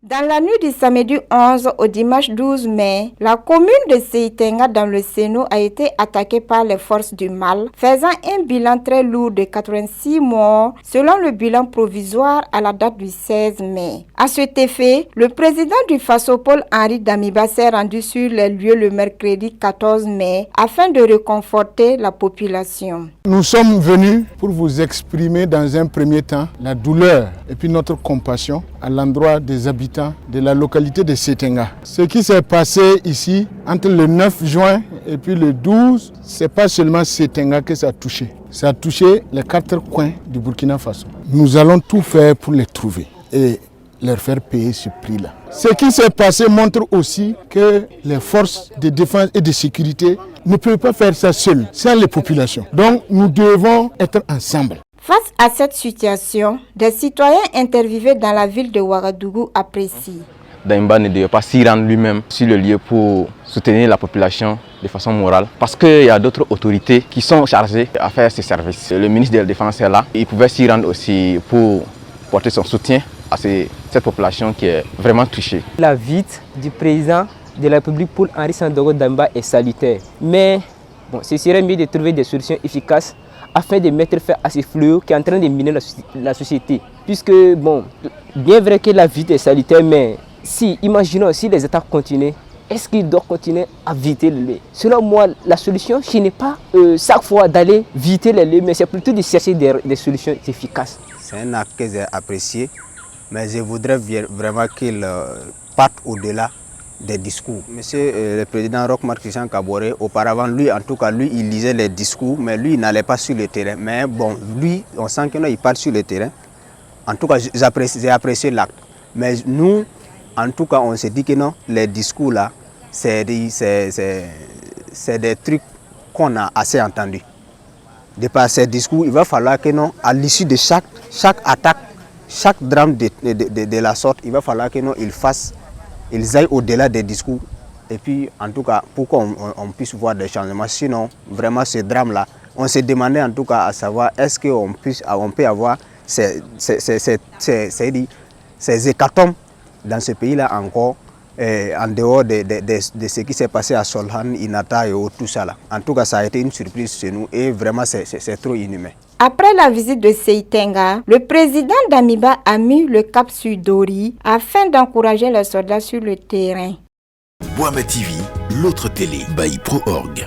Dans la nuit du samedi 11 au dimanche 12 mai, la commune de Seitenga dans le Sénou a été attaquée par les forces du mal, faisant un bilan très lourd de 86 morts selon le bilan provisoire à la date du 16 mai. À cet effet, le président du Faso, Paul-Henri Damiba, s'est rendu sur les lieux le mercredi 14 mai afin de réconforter la population. Nous sommes venus pour vous exprimer dans un premier temps la douleur et puis notre compassion à l'endroit des habitants de la localité de Seitenga. Ce qui s'est passé ici entre le 9 juin et puis le 12, c'est pas seulement Seitenga que ça a touché. Ça a touché les 4 coins du Burkina Faso. Nous allons tout faire pour les trouver et leur faire payer ce prix-là. Ce qui s'est passé montre aussi que les forces de défense et de sécurité ne peuvent pas faire ça seules, sans les populations. Donc nous devons être ensemble. Face à cette situation, des citoyens interviewés dans la ville de Ouagadougou apprécient. Damiba ne devait pas s'y rendre lui-même sur le lieu pour soutenir la population de façon morale. Parce qu'il y a d'autres autorités qui sont chargées à faire ce service. Le ministre de la Défense est là. Il pouvait s'y rendre aussi pour porter son soutien à cette population qui est vraiment touchée. La visite du président de la République Paul-Henri Sandaogo Damiba est salutaire. Mais ce serait mieux de trouver des solutions efficaces afin de mettre fin à ce fléau qui est en train de miner la société. Puisque, bien vrai que la visite est salutaire, mais imaginons si les États continuent, est-ce qu'ils doivent continuer à visiter les lieux? Selon moi, la solution, ce n'est pas chaque fois d'aller visiter les lieux, mais c'est plutôt de chercher des solutions efficaces. C'est un acte que j'ai apprécié, mais je voudrais vraiment qu'il parte au-delà des discours. Monsieur le président Roch-Marc Christian Kaboré, auparavant, lui, il lisait les discours, mais lui, il n'allait pas sur le terrain. Mais bon, lui, on sent qu'il part sur le terrain. En tout cas, j'ai apprécié l'acte. Mais nous, en tout cas, on s'est dit que non, les discours là, c'est des trucs qu'on a assez entendus. De par ces discours, il va falloir que non, à l'issue de chaque attaque, chaque drame de la sorte, il va falloir que non, ils aillent au-delà des discours. Et puis, en tout cas, pour qu'on puisse voir des changements. Sinon, vraiment, ce drame-là, on s'est demandé en tout cas à savoir est-ce qu'on peut avoir ces hécatombes dans ce pays-là encore, en dehors de ce qui s'est passé à Solhan, Inata et tout ça là. En tout cas, ça a été une surprise chez nous et vraiment, c'est trop inhumain. Après la visite de Seitenga, le président Damiba a mis le cap sur Dori afin d'encourager les soldats sur le terrain. Boama TV, l'autre télé by Pro Org.